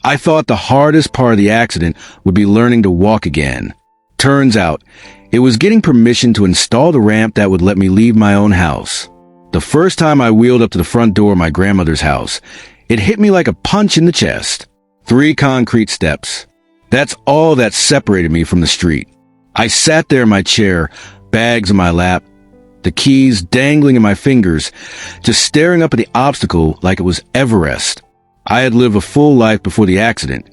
I thought the hardest part of the accident would be learning to walk again. Turns out, it was getting permission to install the ramp that would let me leave my own house. The first time I wheeled up to the front door of my grandmother's house, it hit me like a punch in the chest. 3 concrete steps. That's all that separated me from the street. I sat there in my chair, bags in my lap, the keys dangling in my fingers, just staring up at the obstacle like it was Everest. I had lived a full life before the accident.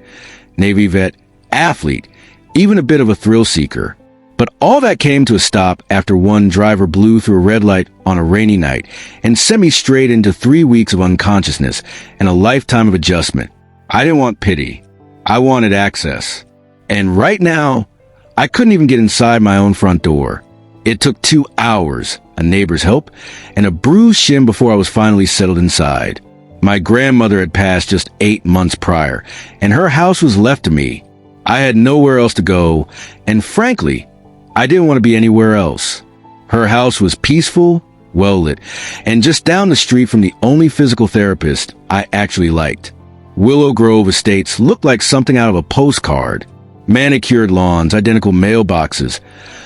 Navy vet, athlete, even a bit of a thrill seeker. But all that came to a stop after one driver blew through a red light on a rainy night and sent me straight into 3 weeks of unconsciousness and a lifetime of adjustment. I didn't want pity. I wanted access. And right now, I couldn't even get inside my own front door. It took 2 hours, a neighbor's help, and a bruised shin before I was finally settled inside. My grandmother had passed just 8 months prior, and her house was left to me. I had nowhere else to go, and frankly, I didn't want to be anywhere else. Her house was peaceful, well-lit, and just down the street from the only physical therapist I actually liked. Willow Grove Estates looked like something out of a postcard. Manicured lawns, identical mailboxes,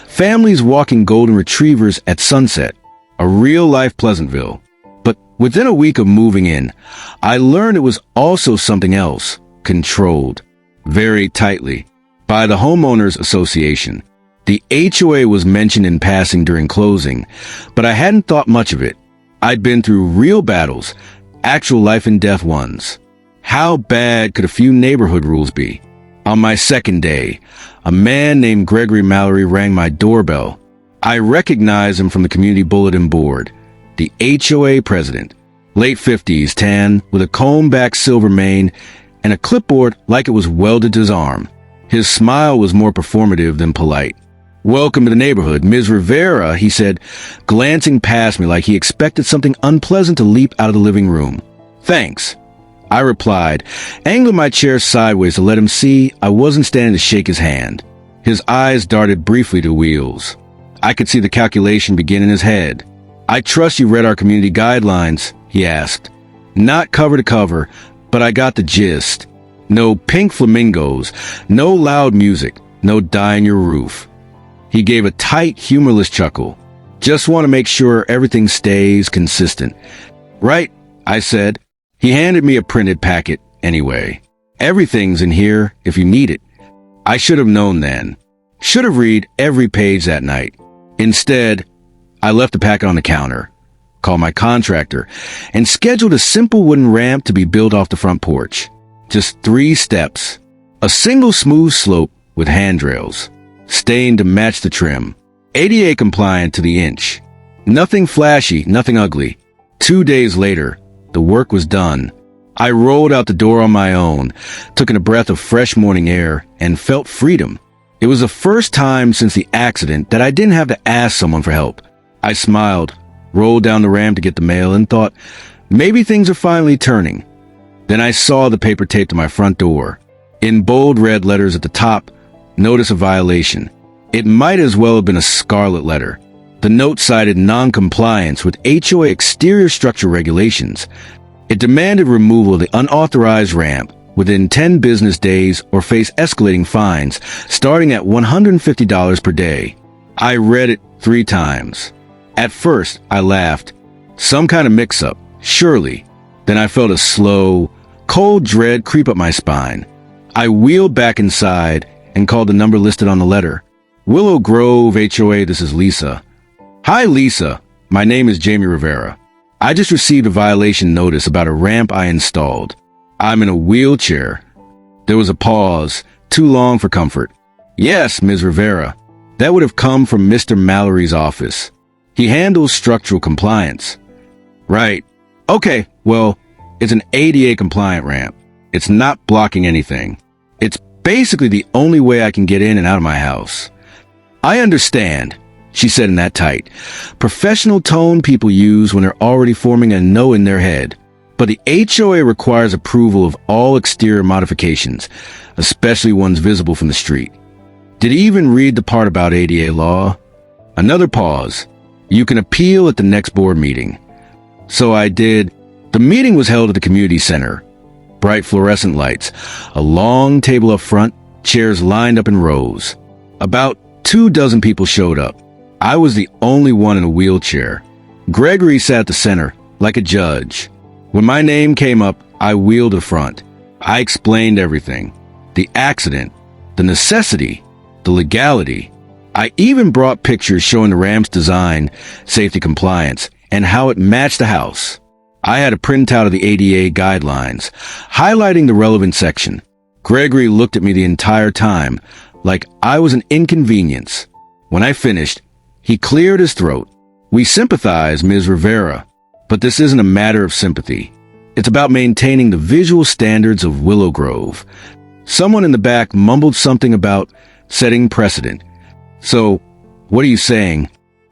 families walking golden retrievers at sunset. A real-life Pleasantville. But within a week of moving in, I learned it was also something else, controlled, very tightly, by the Homeowners Association. The HOA was mentioned in passing during closing, but I hadn't thought much of it. I'd been through real battles, actual life and death ones. How bad could a few neighborhood rules be? On my second day, a man named Gregory Mallory rang my doorbell. I recognized him from the community bulletin board. The HOA president, late 50s, tan, with a comb-back silver mane and a clipboard like it was welded to his arm. His smile was more performative than polite. "Welcome to the neighborhood, Ms. Rivera," he said, glancing past me like he expected something unpleasant to leap out of the living room. "Thanks," I replied, angling my chair sideways to let him see I wasn't standing to shake his hand. His eyes darted briefly to Wheels. I could see the calculation begin in his head. "I trust you read our community guidelines," he asked. "Not cover to cover, but I got the gist. No pink flamingos, no loud music, no dye in your roof." He gave a tight, humorless chuckle. "Just want to make sure everything stays consistent." "Right," I said. He handed me a printed packet anyway. "Everything's in here if you need it." I should have known then. Should have read every page that night. Instead, I left the packet on the counter, called my contractor, and scheduled a simple wooden ramp to be built off the front porch. Just 3 steps. A single smooth slope with handrails, stained to match the trim. ADA compliant to the inch. Nothing flashy, nothing ugly. 2 days later, the work was done. I rolled out the door on my own, took in a breath of fresh morning air, and felt freedom. It was the first time since the accident that I didn't have to ask someone for help. I smiled, rolled down the ramp to get the mail, and thought, maybe things are finally turning. Then I saw the paper taped to my front door. In bold red letters at the top, notice of violation. It might as well have been a scarlet letter. The note cited non-compliance with HOA exterior structure regulations. It demanded removal of the unauthorized ramp within 10 business days or face escalating fines starting at $150 per day. I read it 3 times. At first, I laughed. Some kind of mix-up, surely. Then I felt a slow, cold dread creep up my spine. I wheeled back inside and called the number listed on the letter. "Willow Grove HOA, this is Lisa." "Hi, Lisa. My name is Jamie Rivera. I just received a violation notice about a ramp I installed. I'm in a wheelchair." There was a pause, too long for comfort. "Yes, Ms. Rivera. That would have come from Mr. Mallory's office. He handles structural compliance." "Right. Okay, well, it's an ADA compliant ramp. It's not blocking anything. It's basically the only way I can get in and out of my house." "I understand," she said in that tight, professional tone people use when they're already forming a no in their head. "But the HOA requires approval of all exterior modifications, especially ones visible from the street." Did he even read the part about ADA law? Another pause. "You can appeal at the next board meeting." So I did. The meeting was held at the community center. bright fluorescent lights, a long table up front, chairs lined up in rows. About 24 people showed up. I was the only one in a wheelchair. Gregory sat at the center, like a judge. When my name came up, I wheeled to front. I explained everything. The accident, the necessity, the legality. I even brought pictures showing the ramp's design, safety compliance, and how it matched the house. I had a printout of the ADA guidelines, highlighting the relevant section. Gregory looked at me the entire time, like I was an inconvenience. When I finished, he cleared his throat. "We sympathize, Ms. Rivera, but this isn't a matter of sympathy. It's about maintaining the visual standards of Willow Grove." Someone in the back mumbled something about setting precedent. "So, what are you saying?"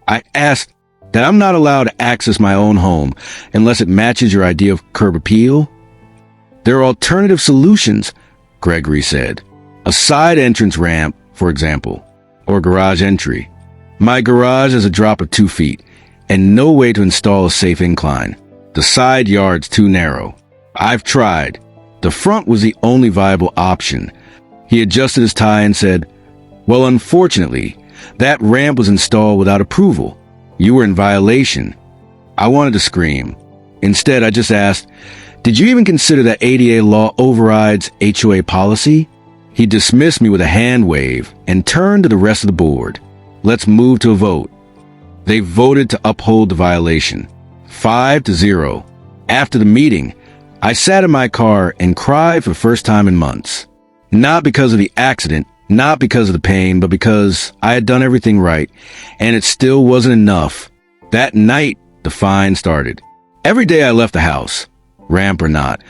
I asked. "That I'm not allowed to access my own home unless it matches your idea of curb appeal?" "There are alternative solutions," Gregory said. "A side entrance ramp, for example, or garage entry. My garage is a drop of 2 feet, and no way to install a safe incline. The side yard's too narrow. I've tried. The front was the only viable option." He adjusted his tie and said, "Well, unfortunately, that ramp was installed without approval. You were in violation." I wanted to scream. Instead, I just asked, "Did you even consider that ADA law overrides HOA policy?" He dismissed me with a hand wave and turned to the rest of the board. "Let's move to a vote." They voted to uphold the violation. 5-0. After the meeting, I sat in my car and cried for the first time in months. Not because of the accident, not because of the pain, but because I had done everything right, and it still wasn't enough. That night, the fine started. Every day I left the house, ramp or not,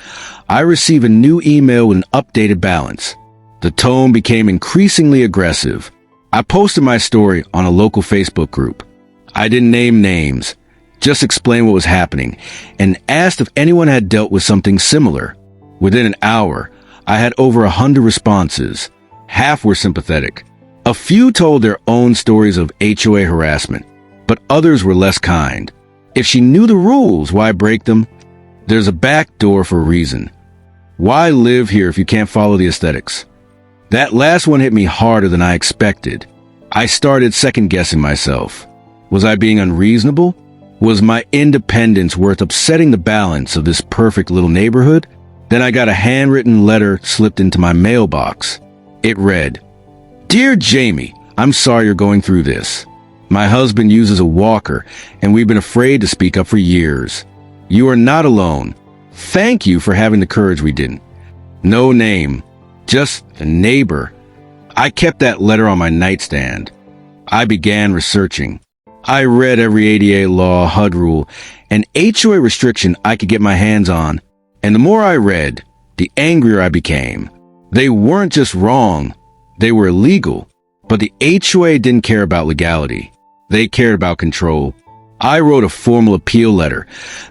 I received a new email with an updated balance. The tone became increasingly aggressive. I posted my story on a local Facebook group. I didn't name names, just explained what was happening, and asked if anyone had dealt with something similar. Within an hour, I had over 100 responses. Half were sympathetic. A few told their own stories of HOA harassment, but others were less kind. If she knew the rules, why break them? There's a back door for a reason. Why live here if you can't follow the aesthetics? That last one hit me harder than I expected. I started second-guessing myself. Was I being unreasonable? Was my independence worth upsetting the balance of this perfect little neighborhood? Then I got a handwritten letter slipped into my mailbox. It read, "Dear Jamie, I'm sorry you're going through this. My husband uses a walker, and we've been afraid to speak up for years. You are not alone. Thank you for having the courage we didn't." No name, just a neighbor. I kept that letter on my nightstand. I began researching. I read every ADA law, HUD rule, and HOA restriction I could get my hands on. And the more I read, the angrier I became. They weren't just wrong, they were illegal. But the HOA didn't care about legality. They cared about control. I wrote a formal appeal letter,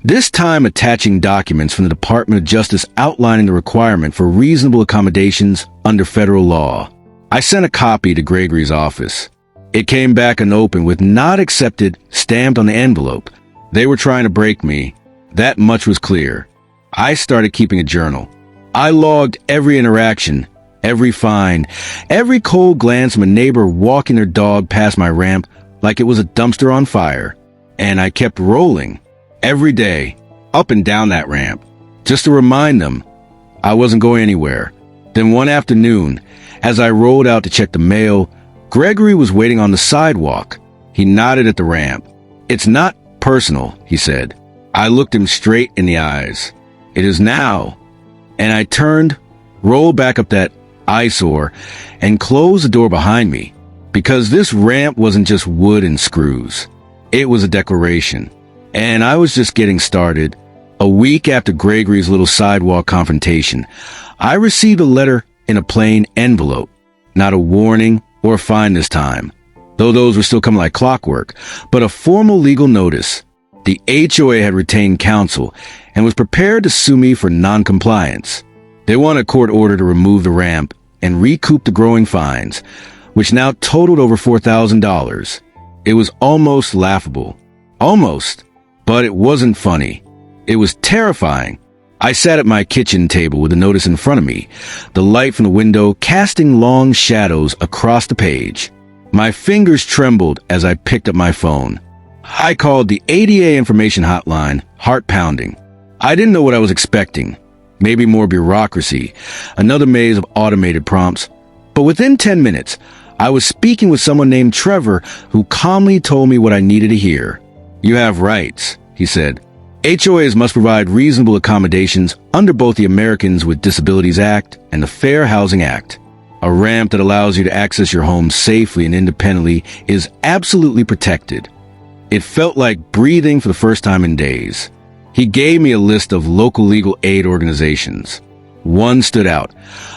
this time attaching documents from the Department of Justice outlining the requirement for reasonable accommodations under federal law. I sent a copy to Gregory's office. It came back unopened with "not accepted" stamped on the envelope. They were trying to break me. That much was clear. I started keeping a journal. I logged every interaction, every fine, every cold glance from a neighbor walking their dog past my ramp like it was a dumpster on fire. And I kept rolling, every day, up and down that ramp, just to remind them I wasn't going anywhere. Then one afternoon, as I rolled out to check the mail, Gregory was waiting on the sidewalk. He nodded at the ramp. "It's not personal," he said. I looked him straight in the eyes. "It is now." And I turned, rolled back up that eyesore, and closed the door behind me. Because this ramp wasn't just wood and screws. It was a declaration. And I was just getting started. A week after Gregory's little sidewalk confrontation, I received a letter in a plain envelope. Not a warning or a fine this time, though those were still coming like clockwork, but a formal legal notice. The HOA had retained counsel and was prepared to sue me for non-compliance. They wanted a court order to remove the ramp and recoup the growing fines, which now totaled over $4,000. It was almost laughable. Almost. But it wasn't funny. It was terrifying. I sat at my kitchen table with the notice in front of me, the light from the window casting long shadows across the page. My fingers trembled as I picked up my phone. I called the ADA information hotline, heart pounding. I didn't know what I was expecting. Maybe more bureaucracy, another maze of automated prompts. But within 10 minutes, I was speaking with someone named Trevor who calmly told me what I needed to hear. "You have rights," he said. "HOAs must provide reasonable accommodations under both the Americans with Disabilities Act and the Fair Housing Act. A ramp that allows you to access your home safely and independently is absolutely protected." It felt like breathing for the first time in days. He gave me a list of local legal aid organizations. One stood out,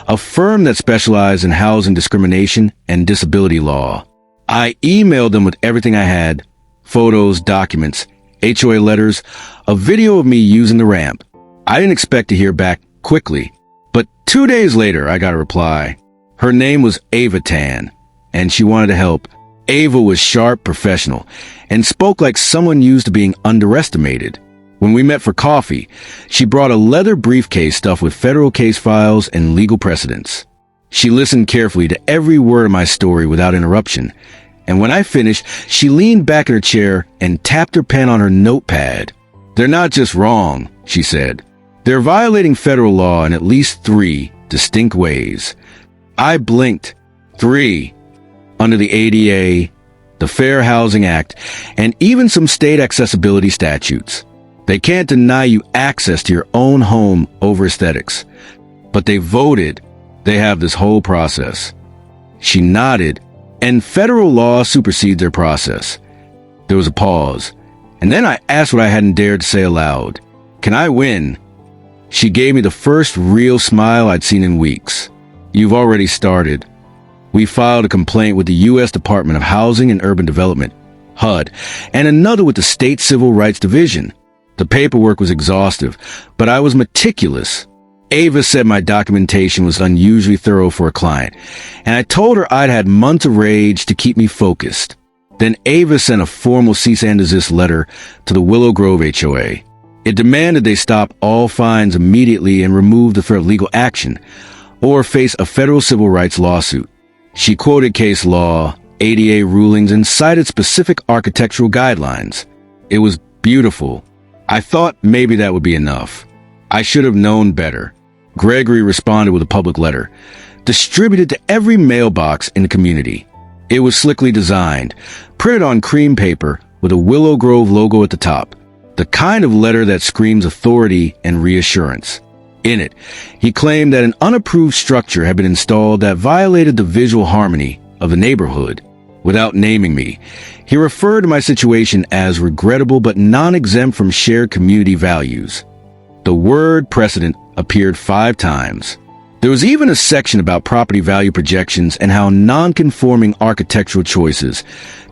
a firm that specialized in housing discrimination and disability law. I emailed them with everything I had: photos, documents, HOA letters, a video of me using the ramp. I didn't expect to hear back quickly, but 2 days later I got a reply. Her name was Ava Tan, and she wanted to help. Ava was sharp, professional, and spoke like someone used to being underestimated. When we met for coffee, she brought a leather briefcase stuffed with federal case files and legal precedents. She listened carefully to every word of my story without interruption, and when I finished, she leaned back in her chair and tapped her pen on her notepad. "They're not just wrong," she said. "They're violating federal law in at least 3 distinct ways." I blinked. 3. Under the ADA, the Fair Housing Act, and even some state accessibility statutes. They can't deny you access to your own home over aesthetics. But they voted. They have this whole process. She nodded, and federal law supersedes their process. There was a pause, and then I asked what I hadn't dared to say aloud. "Can I win?" She gave me the first real smile I'd seen in weeks. "You've already started. We filed a complaint with the U.S. Department of Housing and Urban Development, HUD, and another with the State Civil Rights Division. The paperwork was exhaustive, but I was meticulous. Ava said my documentation was unusually thorough for a client, and I told her I'd had months of rage to keep me focused. Then Ava sent a formal cease and desist letter to the Willow Grove HOA. It demanded they stop all fines immediately and remove the threat of legal action, or face a federal civil rights lawsuit. She quoted case law, ADA rulings, and cited specific architectural guidelines. It was beautiful. I thought maybe that would be enough. I should have known better. Gregory responded with a public letter, distributed to every mailbox in the community. It was slickly designed, printed on cream paper with a Willow Grove logo at the top, the kind of letter that screams authority and reassurance. In it, he claimed that an unapproved structure had been installed that violated the visual harmony of the neighborhood. Without naming me, he referred to my situation as regrettable but non-exempt from shared community values. The word precedent appeared 5 times. There was even a section about property value projections and how non-conforming architectural choices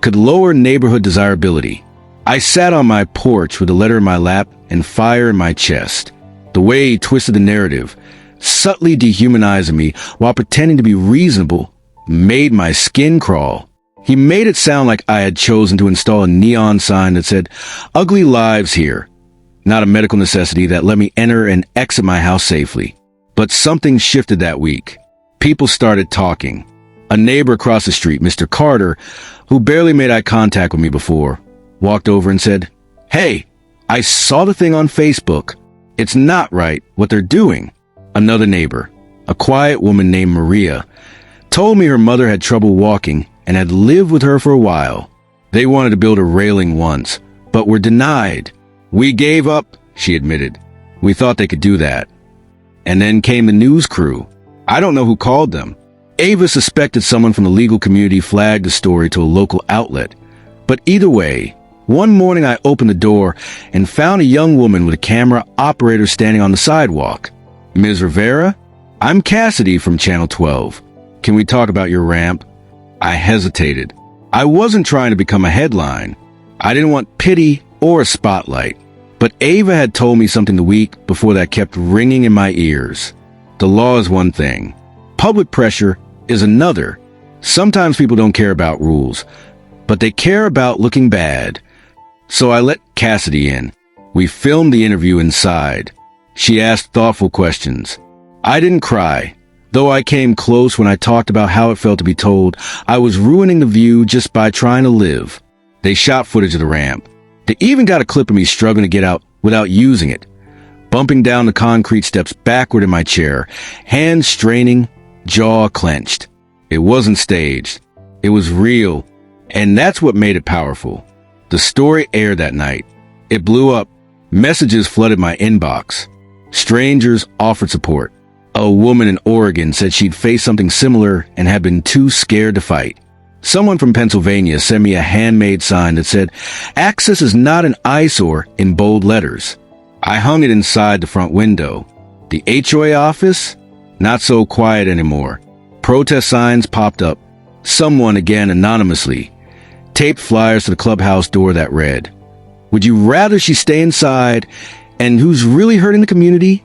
could lower neighborhood desirability. I sat on my porch with a letter in my lap and fire in my chest. The way he twisted the narrative, subtly dehumanizing me while pretending to be reasonable, made my skin crawl. He made it sound like I had chosen to install a neon sign that said, "Ugly lives here," not a medical necessity that let me enter and exit my house safely. But something shifted that week. People started talking. A neighbor across the street, Mr. Carter, who barely made eye contact with me before, walked over and said, "Hey, I saw the thing on Facebook. It's not right what they're doing." Another neighbor, a quiet woman named Maria, told me her mother had trouble walking and had lived with her for a while. They wanted to build a railing once, but were denied. "We gave up," she admitted. "We thought they could do that." And then came the news crew. I don't know who called them. Ava suspected someone from the legal community flagged the story to a local outlet. But either way, one morning I opened the door and found a young woman with a camera operator standing on the sidewalk. "Ms. Rivera? I'm Cassidy from Channel 12. Can we talk about your ramp?" I hesitated. I wasn't trying to become a headline. I didn't want pity or a spotlight. But Ava had told me something the week before that kept ringing in my ears. The law is one thing. Public pressure is another. Sometimes people don't care about rules, but they care about looking bad. So I let Cassidy in. We filmed the interview inside. She asked thoughtful questions. I didn't cry, though I came close when I talked about how it felt to be told I was ruining the view just by trying to live. They shot footage of the ramp. They even got a clip of me struggling to get out without using it, bumping down the concrete steps backward in my chair, hands straining, jaw clenched. It wasn't staged. It was real, and that's what made it powerful. The story aired that night. It blew up. Messages flooded my inbox. Strangers offered support. A woman in Oregon said she'd faced something similar and had been too scared to fight. Someone from Pennsylvania sent me a handmade sign that said, "Access is not an eyesore," in bold letters. I hung it inside the front window. The HOA office? Not so quiet anymore. Protest signs popped up. Someone, again anonymously, taped flyers to the clubhouse door that read, "Would you rather she stay inside? And who's really hurting the community?"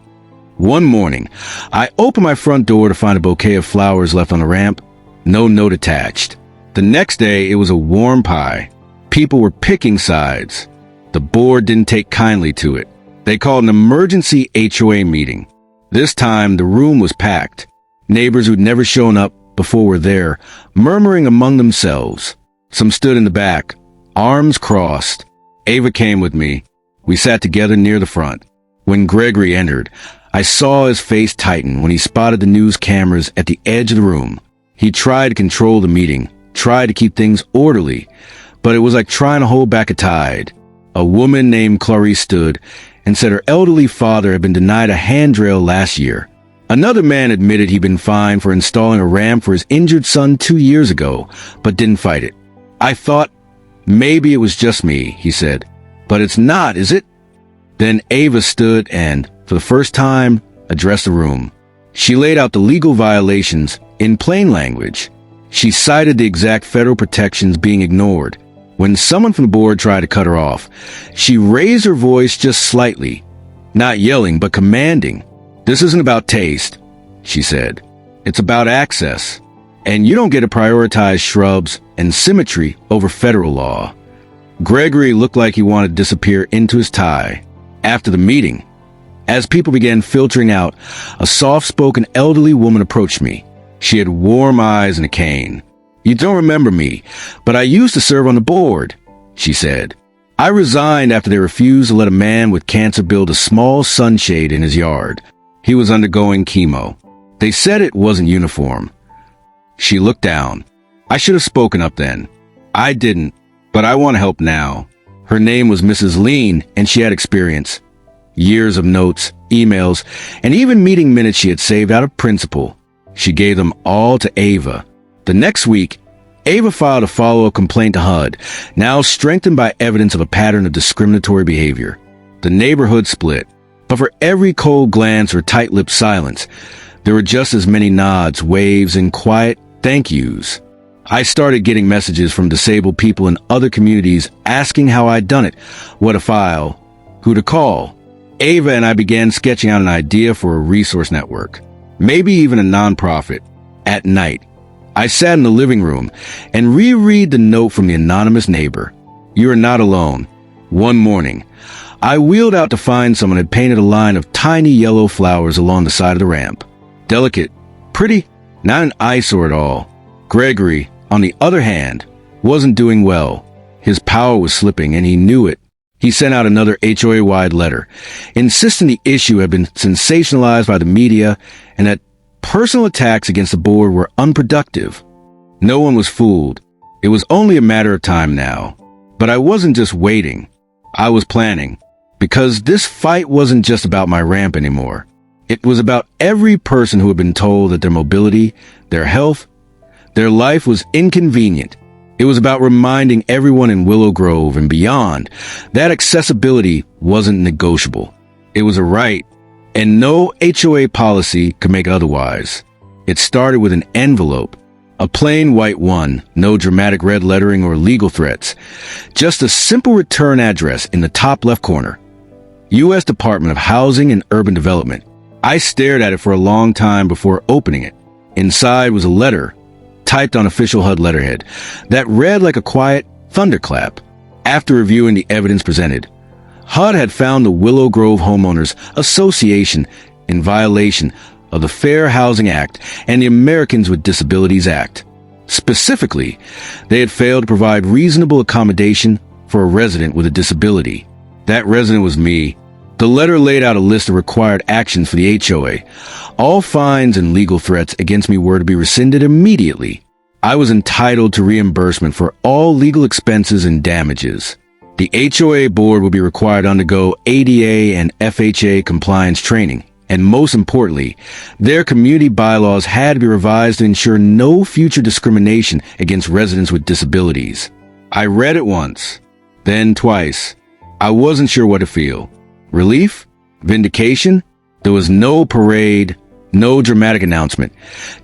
One morning, I opened my front door to find a bouquet of flowers left on the ramp. No note attached. The next day, it was a warm pie. People were picking sides. The board didn't take kindly to it. They called an emergency HOA meeting. This time, the room was packed. Neighbors who'd never shown up before were there, murmuring among themselves. Some stood in the back, arms crossed. Ava came with me. We sat together near the front. When Gregory entered, I saw his face tighten when he spotted the news cameras at the edge of the room. He tried to control the meeting, tried to keep things orderly, but it was like trying to hold back a tide. A woman named Clarice stood and said her elderly father had been denied a handrail last year. Another man admitted he'd been fined for installing a ramp for his injured son 2 years ago, but didn't fight it. I thought, maybe it was just me, he said. But it's not, is it? Then Ava stood and, for the first time, addressed the room. She laid out the legal violations in plain language. She cited the exact federal protections being ignored. When someone from the board tried to cut her off, she raised her voice just slightly, not yelling, but commanding. "This isn't about taste," she said. "It's about access. And you don't get to prioritize shrubs and symmetry over federal law." Gregory looked like he wanted to disappear into his tie. After the meeting, as people began filtering out, a soft-spoken elderly woman approached me. She had warm eyes and a cane. "You don't remember me, but I used to serve on the board," she said. "I resigned after they refused to let a man with cancer build a small sunshade in his yard. He was undergoing chemo. They said it wasn't uniform." She looked down. I should have spoken up then. I didn't, but I want to help now. Her name was Mrs. Lean, and she had experience. Years of notes, emails, and even meeting minutes she had saved out of principle. She gave them all to Ava. The next week, Ava filed a follow-up complaint to HUD, now strengthened by evidence of a pattern of discriminatory behavior. The neighborhood split, but for every cold glance or tight-lipped silence, there were just as many nods, waves, and quiet thank yous. I started getting messages from disabled people in other communities asking how I'd done it, what to file, who to call. Ava and I began sketching out an idea for a resource network, maybe even a nonprofit. At night, I sat in the living room and reread the note from the anonymous neighbor. "You are not alone." One morning, I wheeled out to find someone had painted a line of tiny yellow flowers along the side of the ramp. Delicate, pretty, not an eyesore at all. Gregory, on the other hand, wasn't doing well. His power was slipping, and he knew it. He sent out another HOA-wide letter, insisting the issue had been sensationalized by the media and that personal attacks against the board were unproductive. No one was fooled. It was only a matter of time now. But I wasn't just waiting. I was planning. Because this fight wasn't just about my ramp anymore. It was about every person who had been told that their mobility, their health, their life was inconvenient. It was about reminding everyone in Willow Grove and beyond that accessibility wasn't negotiable. It was a right, and no HOA policy could make otherwise. It started with an envelope, a plain white one, no dramatic red lettering or legal threats, just a simple return address in the top left corner. U.S. Department of Housing and Urban Development. I stared at it for a long time before opening it. Inside was a letter, typed on official HUD letterhead, that read like a quiet thunderclap. After reviewing the evidence presented, HUD had found the Willow Grove Homeowners Association in violation of the Fair Housing Act and the Americans with Disabilities Act. Specifically, they had failed to provide reasonable accommodation for a resident with a disability. That resident was me. The letter laid out a list of required actions for the HOA. All fines and legal threats against me were to be rescinded immediately. I was entitled to reimbursement for all legal expenses and damages. The HOA board would be required to undergo ADA and FHA compliance training. And most importantly, their community bylaws had to be revised to ensure no future discrimination against residents with disabilities. I read it once, then twice. I wasn't sure what to feel. Relief? Vindication? There was no parade, no dramatic announcement.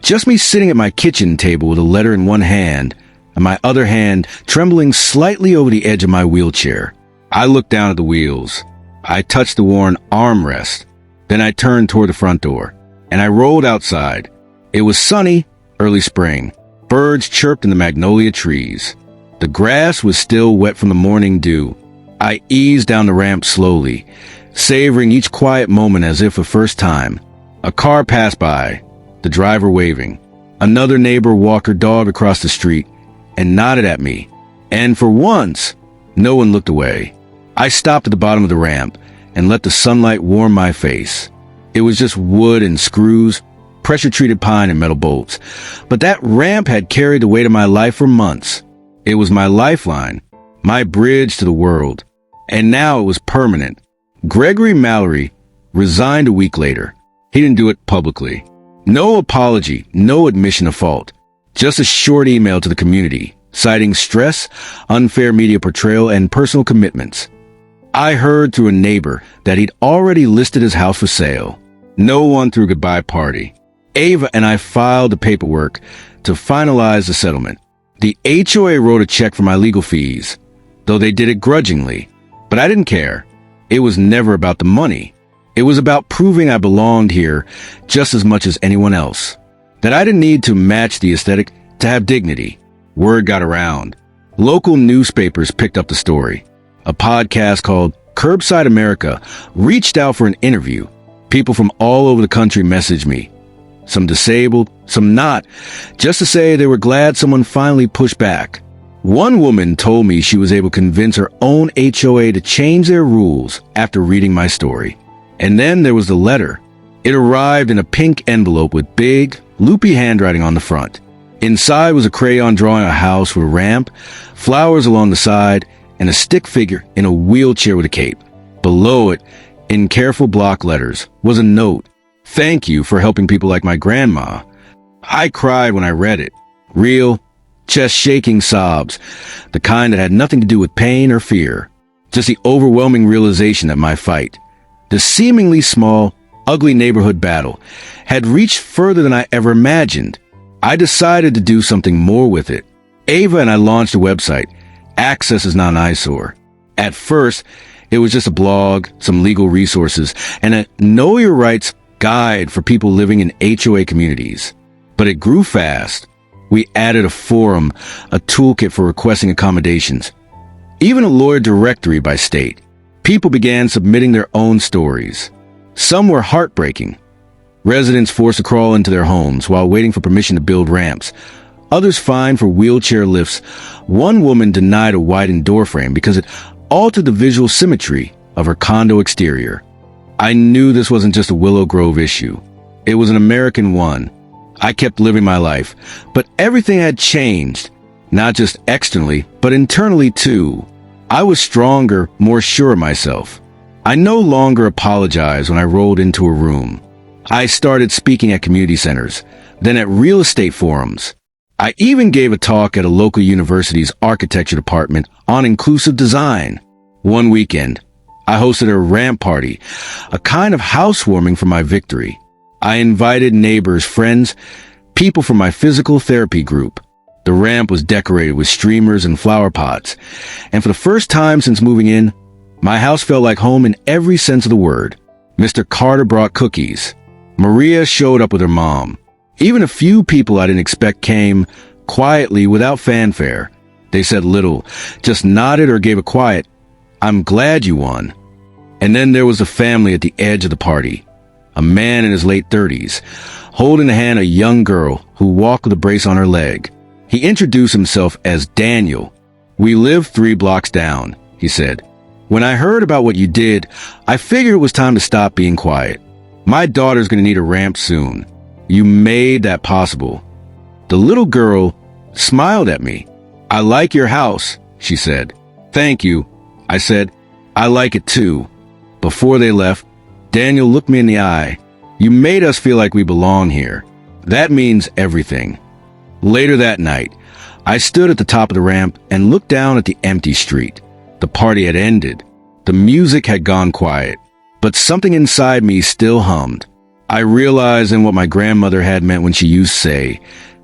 Just me sitting at my kitchen table with a letter in one hand and my other hand trembling slightly over the edge of my wheelchair. I looked down at the wheels. I touched the worn armrest. Then I turned toward the front door, and I rolled outside. It was sunny, early spring. Birds chirped in the magnolia trees. The grass was still wet from the morning dew. I eased down the ramp slowly, savoring each quiet moment as if for the first time. A car passed by, the driver waving. Another neighbor walked her dog across the street and nodded at me. And for once, no one looked away. I stopped at the bottom of the ramp and let the sunlight warm my face. It was just wood and screws, pressure-treated pine and metal bolts. But that ramp had carried the weight of my life for months. It was my lifeline, my bridge to the world. And now it was permanent. Gregory Mallory resigned a week later. He didn't do it publicly. No apology, no admission of fault. Just a short email to the community, citing stress, unfair media portrayal, and personal commitments. I heard through a neighbor that he'd already listed his house for sale. No one threw a goodbye party. Ava and I filed the paperwork to finalize the settlement. The HOA wrote a check for my legal fees, though they did it grudgingly. But I didn't care. It was never about the money. It was about proving I belonged here just as much as anyone else. That I didn't need to match the aesthetic to have dignity. Word got around. Local newspapers picked up the story. A podcast called Curbside America reached out for an interview. People from all over the country messaged me. Some disabled, some not, just to say they were glad someone finally pushed back. One woman told me she was able to convince her own HOA to change their rules after reading my story. And then there was the letter. It arrived in a pink envelope with big, loopy handwriting on the front. Inside was a crayon drawing of a house with a ramp, flowers along the side, and a stick figure in a wheelchair with a cape. Below it, in careful block letters, was a note. Thank you for helping people like my grandma. I cried when I read it. Real, chest-shaking sobs, the kind that had nothing to do with pain or fear. Just the overwhelming realization that my fight, the seemingly small, ugly neighborhood battle, had reached further than I ever imagined. I decided to do something more with it. Ava and I launched a website. Access is not an eyesore. At first, it was just a blog, some legal resources, and a Know Your Rights guide for people living in HOA communities. But it grew fast. We added a forum, a toolkit for requesting accommodations, even a lawyer directory by state. People began submitting their own stories. Some were heartbreaking. Residents forced to crawl into their homes while waiting for permission to build ramps. Others fined for wheelchair lifts. One woman denied a widened doorframe because it altered the visual symmetry of her condo exterior. I knew this wasn't just a Willow Grove issue. It was an American one. I kept living my life, but everything had changed, not just externally, but internally too. I was stronger, more sure of myself. I no longer apologized when I rolled into a room. I started speaking at community centers, then at real estate forums. I even gave a talk at a local university's architecture department on inclusive design. One weekend, I hosted a ramp party, a kind of housewarming for my victory. I invited neighbors, friends, people from my physical therapy group. The ramp was decorated with streamers and flower pots, and for the first time since moving in, my house felt like home in every sense of the word. Mr. Carter brought cookies. Maria showed up with her mom. Even a few people I didn't expect came, quietly, without fanfare. They said little, just nodded or gave a quiet, "I'm glad you won." And then there was a family at the edge of the party. A man in his late 30s, holding the hand of a young girl who walked with a brace on her leg. He introduced himself as Daniel. "We live 3 blocks down," he said. "When I heard about what you did, I figured it was time to stop being quiet. My daughter's going to need a ramp soon. You made that possible." The little girl smiled at me. "I like your house," she said. "Thank you," I said. "I like it too." Before they left, Daniel looked me in the eye. "You made us feel like we belong here. That means everything." Later that night, I stood at the top of the ramp and looked down at the empty street. The party had ended. The music had gone quiet, but something inside me still hummed. I realized in what my grandmother had meant when she used to say,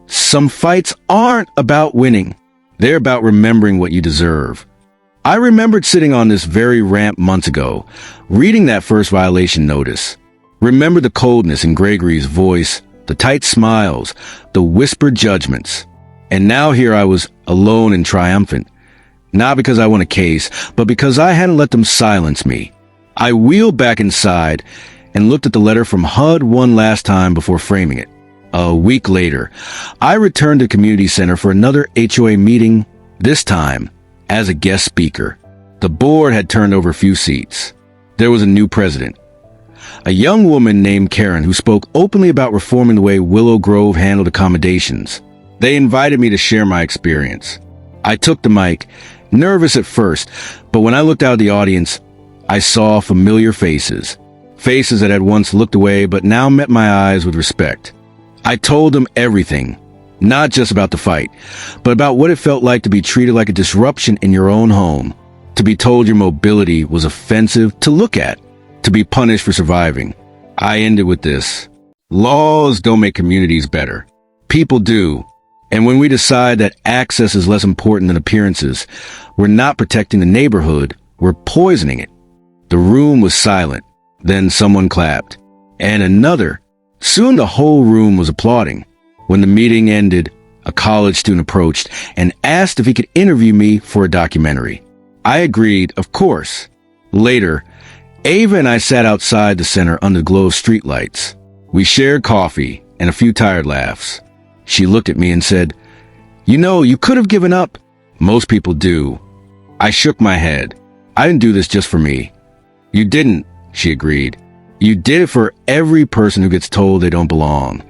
"Some fights aren't about winning. They're about remembering what you deserve." I remembered sitting on this very ramp months ago, reading that first violation notice. Remember the coldness in Gregory's voice, the tight smiles, the whispered judgments. And now here I was, alone and triumphant. Not because I won a case, but because I hadn't let them silence me. I wheeled back inside and looked at the letter from HUD one last time before framing it. A week later, I returned to the community center for another HOA meeting, this time as a guest speaker. The board had turned over a few seats. There was a new president, a young woman named Karen who spoke openly about reforming the way Willow Grove handled accommodations. They invited me to share my experience. I took the mic, nervous at first, but when I looked out at the audience, I saw familiar faces. Faces that had once looked away but now met my eyes with respect. I told them everything, not just about the fight, but about what it felt like to be treated like a disruption in your own home, to be told your mobility was offensive to look at, to be punished for surviving. I ended with this: laws don't make communities better. People do. And when we decide that access is less important than appearances, we're not protecting the neighborhood, we're poisoning it. The room was silent. Then someone clapped. And another. Soon the whole room was applauding. When the meeting ended, a college student approached and asked if he could interview me for a documentary. I agreed, of course. Later, Ava and I sat outside the center under the glow of streetlights. We shared coffee and a few tired laughs. She looked at me and said, "You know, you could have given up." "Most people do." I shook my head. "I didn't do this just for me." "You didn't," she agreed. "You did it for every person who gets told they don't belong."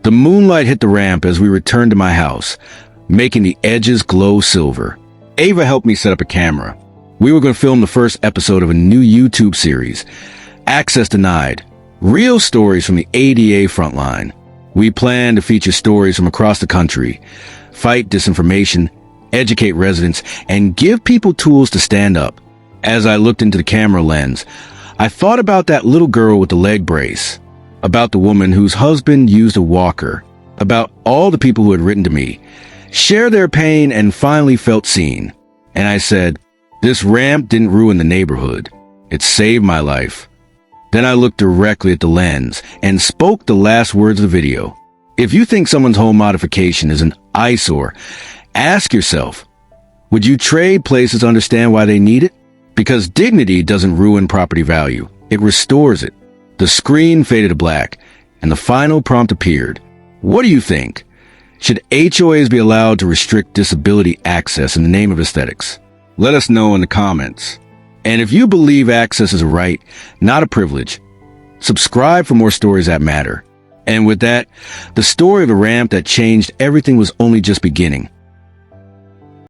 The moonlight hit the ramp as we returned to my house, making the edges glow silver. Ava helped me set up a camera. We were going to film the first episode of a new YouTube series, Access Denied, real stories from the ADA frontline. We plan to feature stories from across the country, fight disinformation, educate residents, and give people tools to stand up. As I looked into the camera lens, I thought about that little girl with the leg brace, about the woman whose husband used a walker, about all the people who had written to me, shared their pain, and finally felt seen. And I said, this ramp didn't ruin the neighborhood. It saved my life. Then I looked directly at the lens and spoke the last words of the video. If you think someone's home modification is an eyesore, ask yourself, would you trade places to understand why they need it? Because dignity doesn't ruin property value. It restores it. The screen faded to black, and the final prompt appeared. What do you think? Should HOAs be allowed to restrict disability access in the name of aesthetics? Let us know in the comments. And if you believe access is a right, not a privilege, subscribe for more stories that matter. And with that, the story of a ramp that changed everything was only just beginning.